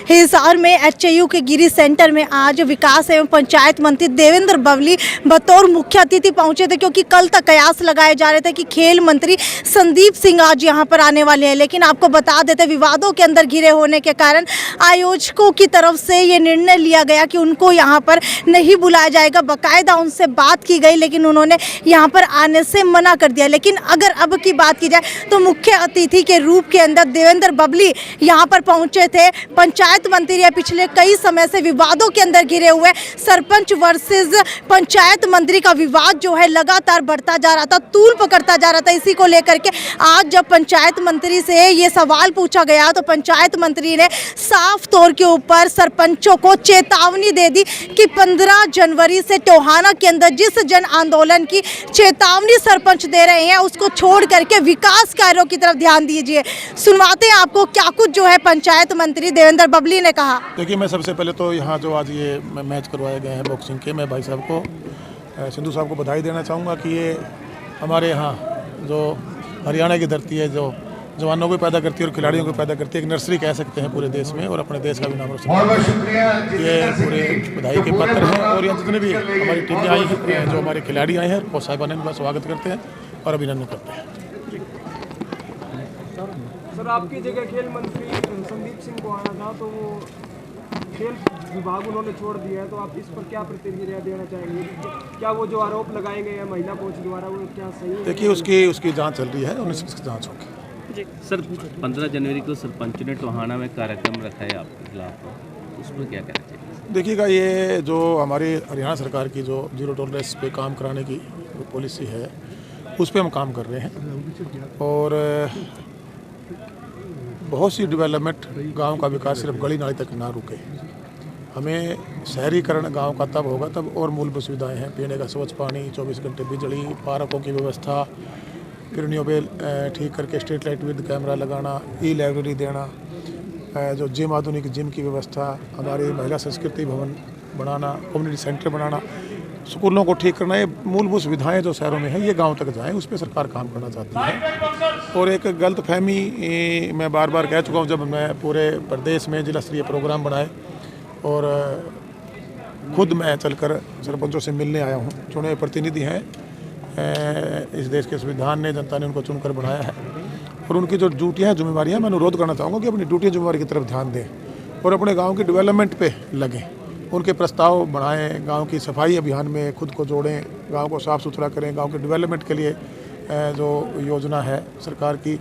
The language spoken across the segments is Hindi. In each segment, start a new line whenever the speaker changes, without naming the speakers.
हिसार में एचयू के गिरी सेंटर में आज विकास एवं पंचायत मंत्री देवेंद्र बबली बतौर मुख्य अतिथि पहुंचे थे, क्योंकि कल तक कयास लगाए जा रहे थे कि खेल मंत्री संदीप सिंह आज यहां पर आने वाले हैं। लेकिन आपको बता देते, विवादों के अंदर घिरे होने के कारण आयोजकों की तरफ से ये निर्णय लिया गया कि उनको यहां पर नहीं बुलाया जाएगा। बाकायदा उनसे बात की गई, लेकिन उन्होंने यहां पर आने से मना कर दिया। लेकिन अगर अब की बात की जाए तो मुख्य अतिथि के रूप के अंदर देवेंद्र बबली यहां पर पहुंचे थे। पंचायत मंत्री है, पिछले कई समय से विवादों के अंदर घिरे हुए सरपंच वर्सेस पंचायत मंत्री का विवाद जो है लगातार बढ़ता जा रहा था, तूल पकड़ता जा रहा था। इसी को लेकर के आज जब पंचायत मंत्री से ये सवाल पूछा गया तो पंचायत मंत्री ने साफ तौर के ऊपर सरपंचों को चेतावनी दे दी कि 15 जनवरी से टोहाना के अंदर जिस जन आंदोलन की चेतावनी सरपंच दे रहे हैं उसको छोड़ करके विकास कार्यों की तरफ ध्यान दीजिए। सुनवाते हैं आपको क्या कुछ जो है पंचायत मंत्री देवेंद्र बबली ने कहा।
देखिए, मैं सबसे पहले तो यहाँ जो आज ये मैच करवाए गए हैं बॉक्सिंग के, मैं भाई साहब को, सिंधु साहब को बधाई देना चाहूँगा कि ये हमारे यहाँ जो हरियाणा की धरती है, जो जवानों को पैदा करती है और खिलाड़ियों को पैदा करती है, एक नर्सरी कह सकते हैं पूरे देश में, और अपने देश का भी नाम रोशन करती है। ये पूरे बधाई के पात्र हैं। और यहाँ जितने भी हमारी टीमें आई हैं, जो हमारे खिलाड़ी आए हैं, कोच साहिबान इनका स्वागत करते हैं और अभिनंदन करते हैं।
सर, आपकी जगह खेल मंत्री संदीप सिंह को आना था, तो वो खेल विभाग उन्होंने छोड़ दिया है, तो आप इस पर क्या प्रतिक्रिया देना चाहेंगे? क्या वो जो आरोप लगाए गए हैं महिला कोच द्वारा वो क्या सही है?
देखिए, उसकी जांच चल रही है, 19 जांच होगी।
सर, 15 जनवरी को सरपंच ने टोहाना में कार्यक्रम रखा है आपके खिलाफ, उस पर क्या कहना चाहिए?
देखिएगा, ये जो हमारी हरियाणा सरकार की जो जीरो टॉलरेंस पे काम कराने की पॉलिसी है, उस पर हम काम कर रहे हैं। और बहुत सी डेवलपमेंट, गांव का विकास सिर्फ गली नाली तक ना रुके। हमें शहरीकरण गांव का तब होगा तब और मूलभूत सुविधाएं हैं, पीने का स्वच्छ पानी, 24 घंटे बिजली, पार्कों की व्यवस्था, किरणियों पे ठीक करके स्ट्रीट लाइट विद कैमरा लगाना, ई लाइब्रेरी देना, जो जिम, आधुनिक जिम की व्यवस्था, हमारी महिला संस्कृति भवन बनाना, कम्युनिटी सेंटर बनाना, स्कूलों को ठीक करना, ये मूलभूत सुविधाएं जो शहरों में हैं ये गांव तक जाएं, उस पर सरकार काम करना चाहती है। और एक गलतफहमी मैं बार बार कह चुका हूं, जब मैं पूरे प्रदेश में जिला स्तरीय प्रोग्राम बनाए और खुद मैं चलकर सरपंचों से मिलने आया हूं। चुने प्रतिनिधि हैं, इस देश के संविधान ने, जनता ने उनको चुनकर बनाया है, और उनकी जो ड्यूटियाँ हैं, जिम्मेवारियाँ, मैं अनुरोध करना चाहूँगा कि अपनी ड्यूटी जिम्मेवारी की तरफ ध्यान दें और अपने गाँव की डेवलपमेंट पे लगें। उनके प्रस्ताव बढ़ाएं, गांव की सफाई अभियान में खुद को जोड़ें, गांव को साफ़ सुथरा करें, गांव के डेवलपमेंट के लिए जो योजना है सरकार की,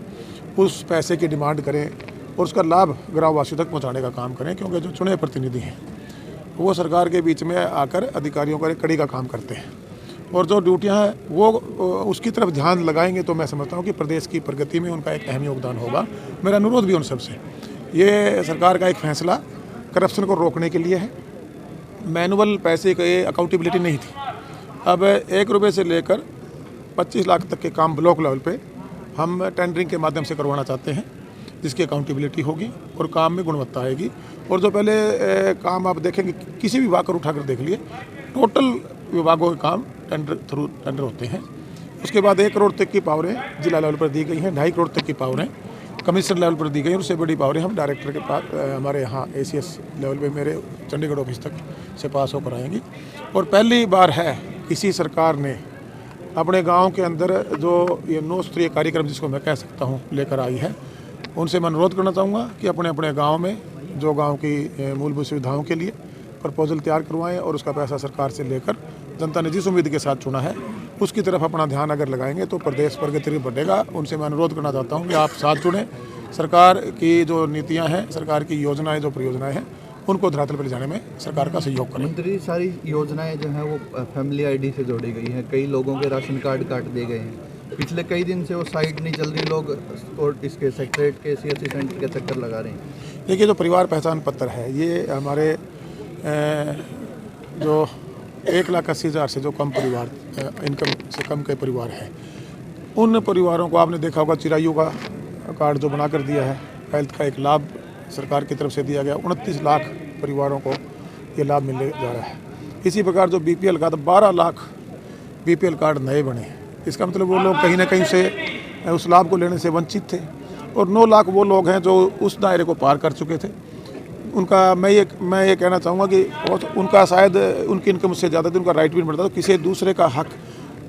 उस पैसे की डिमांड करें और उसका लाभ ग्रामवासियों तक पहुंचाने का काम करें। क्योंकि जो चुने प्रतिनिधि हैं वो सरकार के बीच में आकर अधिकारियों का कड़ी का काम करते हैं, और जो ड्यूटियाँ हैं वो उसकी तरफ ध्यान लगाएंगे तो मैं समझता हूँ कि प्रदेश की प्रगति में उनका एक अहम योगदान होगा। मेरा अनुरोध भी उन सबसे, ये सरकार का एक फैसला करप्शन को रोकने के लिए है। मैनुअल पैसे की अकाउंटेबिलिटी नहीं थी, अब 1 रुपये से लेकर 25 लाख तक के काम ब्लॉक लेवल पे हम टेंडरिंग के माध्यम से करवाना चाहते हैं, जिसकी अकाउंटेबिलिटी होगी और काम में गुणवत्ता आएगी। और जो पहले काम आप देखेंगे, किसी भी विभाग को उठाकर देख लिए, टोटल विभागों के काम टेंडर होते हैं। उसके बाद 1 करोड़ तक की पावरें जिला लेवल पर दी गई हैं, 2.5 करोड़ तक की पावरें कमिश्नर लेवल पर दी गई, उससे बड़ी पावरें हम डायरेक्टर के पास, हमारे यहाँ ACS लेवल पे मेरे चंडीगढ़ ऑफिस तक से पास होकर आएंगी। और पहली बार है किसी सरकार ने अपने गांव के अंदर जो ये 9 स्तरीय कार्यक्रम, जिसको मैं कह सकता हूँ, लेकर आई है। उनसे मैं अनुरोध करना चाहूँगा कि अपने अपने गाँव में जो गाँव की मूलभूत सुविधाओं के लिए प्रपोजल तैयार करवाएँ, और उसका पैसा सरकार से लेकर जनता ने जिस उम्मीद के साथ चुना है उसकी तरफ अपना ध्यान अगर लगाएंगे तो प्रदेश प्रगति बढ़ेगा। उनसे मैं अनुरोध करना चाहता हूं कि आप साथ जुड़ें। सरकार की जो नीतियां हैं, सरकार की योजनाएं, जो परियोजनाएं हैं, उनको धरातल पर ले जाने में सरकार का सहयोग करें।
मंत्री, सारी योजनाएं जो हैं वो फैमिली ID से जोड़ी गई हैं, कई लोगों के राशन कार्ड काट दिए गए हैं, पिछले कई दिन से वो साइट नहीं चल रही, लोग और इसके सेक्रेटरीट के CSC सेंटर के चक्कर लगा रहे हैं।
देखिए, जो परिवार पहचान पत्र है, ये हमारे जो 1,80,000 से जो कम परिवार, इनकम से कम के परिवार हैं, उन परिवारों को आपने देखा होगा, चिरायु का कार्ड जो बना कर दिया है, हेल्थ का एक लाभ सरकार की तरफ से दिया गया, 29 लाख परिवारों को ये लाभ मिलने जा रहा है। इसी प्रकार जो BPL का, तो 12 लाख BPL कार्ड नए बने। इसका मतलब वो लोग कहीं ना कहीं से उस लाभ को लेने से वंचित थे, और 9 लाख वो लोग हैं जो उस दायरे को पार कर चुके थे। उनका मैं ये कहना चाहूँगा कि उनका शायद उनकी इनकम उससे ज़्यादा थी, उनका राइट भी नहीं बढ़ता, तो किसी दूसरे का हक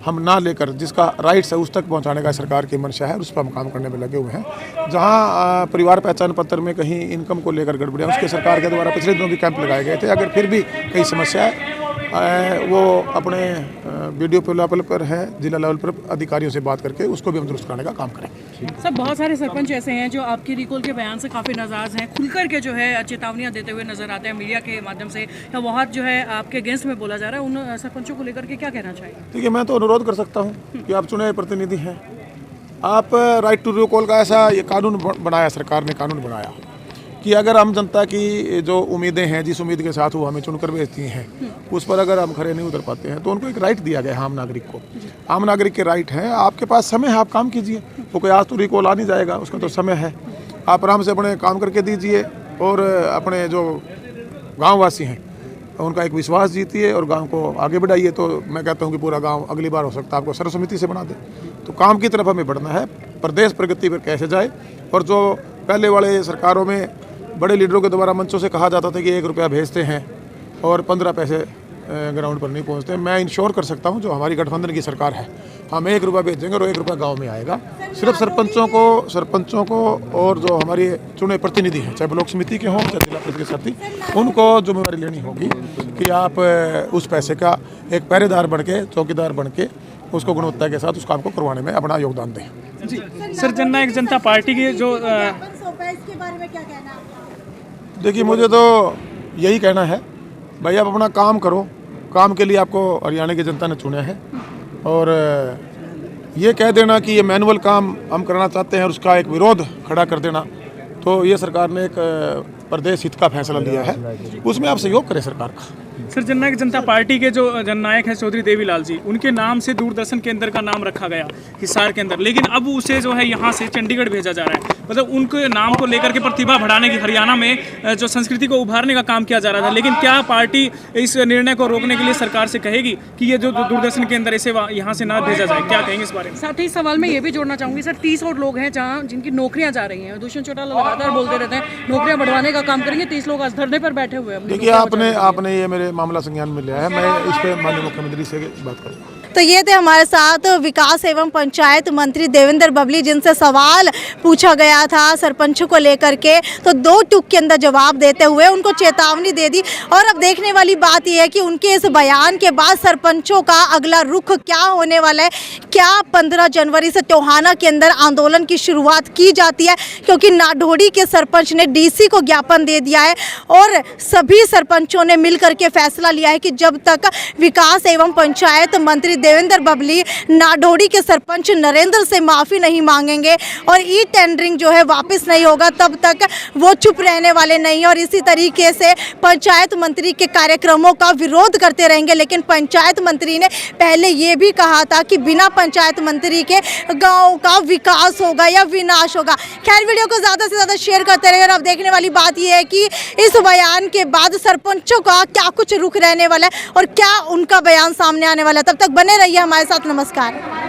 हम ना लेकर जिसका राइट्स है उस तक पहुंचाने का सरकार की मंशा है और उस पर हम काम करने में लगे हुए हैं। जहां परिवार पहचान पत्र में कहीं इनकम को लेकर गड़बड़ियाँ उसके सरकार के द्वारा पिछले दिनों भी कैंप लगाए गए थे। अगर फिर भी कई समस्या है वो अपने वीडियो लेवल पर है, जिला लेवल पर अधिकारियों से बात करके उसको भी हम दुरुस्त कराने का काम करेंगे।
सर बहुत सारे सरपंच ऐसे हैं जो आपकी रिकॉल के बयान से काफ़ी नाराज हैं, खुलकर के जो है चेतावनियां देते हुए नजर आते हैं मीडिया के माध्यम से, या बहुत जो है आपके अगेंस्ट में बोला जा रहा है, उन सरपंचों को लेकर के क्या कहना चाहिए?
देखिए, मैं तो अनुरोध कर सकता हूँ कि आप चुने प्रतिनिधि हैं, आप राइट टू रिकॉल का ऐसा ये कानून बनाया, सरकार ने कानून बनाया कि अगर हम जनता की जो उम्मीदें हैं, जिस उम्मीद के साथ वो हमें चुनकर भेजती हैं, उस पर अगर हम खरे नहीं उतर पाते हैं तो उनको एक राइट दिया गया है आम नागरिक को। आम नागरिक के राइट हैं, आपके पास समय है, आप काम कीजिए। वो कोई आज तो रिकॉल आ नहीं जाएगा, उसका तो समय है, आप आराम से अपने काम करके दीजिए और अपने जो गाँववासी हैं उनका एक विश्वास जीतिए और गांव को आगे बढ़ाइए। तो मैं कहता हूं कि पूरा गांव अगली बार हो सकता है आपको सर्वसम्मति से बना दे। तो काम की तरफ हमें बढ़ना है, प्रदेश प्रगति पर कैसे जाए। और जो पहले वाले सरकारों में बड़े लीडरों के द्वारा मंचों से कहा जाता था कि 1 रुपया भेजते हैं और 15 पैसे ग्राउंड पर नहीं पहुंचते, मैं इंश्योर कर सकता हूं जो हमारी गठबंधन की सरकार है, हम 1 रुपया भेजेंगे और 1 रुपया गाँव में आएगा। सिर्फ सरपंचों को और जो हमारे चुने प्रतिनिधि हैं, चाहे ब्लॉक समिति के हों चाहे जिला परिषद के साथी, उनको जिम्मेवारी लेनी होगी कि आप उस पैसे का एक पहरेदार बन के, चौकीदार बन के उसको गुणवत्ता के साथ उस काम को करवाने में अपना योगदान दें।
जी सर, जननायक जनता पार्टी के जो
इसके बारे में क्या कहना है?
देखिए, मुझे तो यही कहना है, भाई आप अपना काम करो, काम के लिए आपको हरियाणा की जनता ने चुना है। और ये कह देना कि ये मैनुअल काम हम करना चाहते हैं और उसका एक विरोध खड़ा कर देना, तो ये सरकार ने एक प्रदेश हित का फैसला लिया है, उसमें आप सहयोग करें सरकार का।
सर, जननायक जनता पार्टी के जो जननायक हैं चौधरी देवीलाल जी, उनके नाम से दूरदर्शन केंद्र का नाम रखा गया हिसार के अंदर, लेकिन अब उसे जो है यहाँ से चंडीगढ़ भेजा जा रहा है। मतलब उनके नाम को लेकर के प्रतिभा बढ़ाने की, हरियाणा में जो संस्कृति को उभारने का काम किया जा रहा था, लेकिन क्या पार्टी इस निर्णय को रोकने के लिए सरकार से कहेगी कि ये जो दूरदर्शन केंद्र इसे यहाँ से ना भेजा जाए? क्या कहेंगे इस बारे में?
साथ ही सवाल में ये भी जोड़ना चाहूँगी सर, 30 और लोग हैं जहाँ जिनकी नौकरियाँ जा रही हैं, दुष्यंत चौटाला लगातार बोलते रहते हैं नौकरियाँ बढ़वाने का काम करेंगे, 30 लोग आज धरने पर बैठे हुए हैं।
देखिए, आपने ये मेरे मामला संज्ञान में लिया है, मैं इस पर माननीय मुख्यमंत्री से बात करूँगा।
तो ये थे हमारे साथ विकास एवं पंचायत मंत्री देवेंद्र बबली, जिनसे सवाल पूछा गया था सरपंचों को लेकर के, तो 2 टूक के अंदर जवाब देते हुए उनको चेतावनी दे दी। और अब देखने वाली बात यह है कि उनके इस बयान के बाद सरपंचों का अगला रुख क्या होने वाला है। क्या 15 जनवरी से टोहाना के अंदर आंदोलन की शुरुआत की जाती है, क्योंकि नाढोड़ी के सरपंच ने डीसी को ज्ञापन दे दिया है और सभी सरपंचों ने मिलकर के फैसला लिया है कि जब तक विकास एवं पंचायत मंत्री देवेंद्र बबली नाढोड़ी के सरपंच नरेंद्र से माफ़ी नहीं मांगेंगे और ई टेंडरिंग जो है वापस नहीं होगा, तब तक वो चुप रहने वाले नहीं। और इसी तरीके से पंचायत मंत्री के कार्यक्रमों का विरोध करते रहेंगे। लेकिन पंचायत मंत्री ने पहले ये भी कहा था कि बिना पंचायत मंत्री के गाँव का विकास होगा या विनाश होगा। खैर, वीडियो को ज़्यादा से ज़्यादा शेयर करते रहिए। और अब देखने वाली बात यह है कि इस बयान के बाद सरपंचों का क्या कुछ रुख रहने वाला है और क्या उनका बयान सामने आने वाला है। तब तक बने रहिए हमारे साथ। नमस्कार।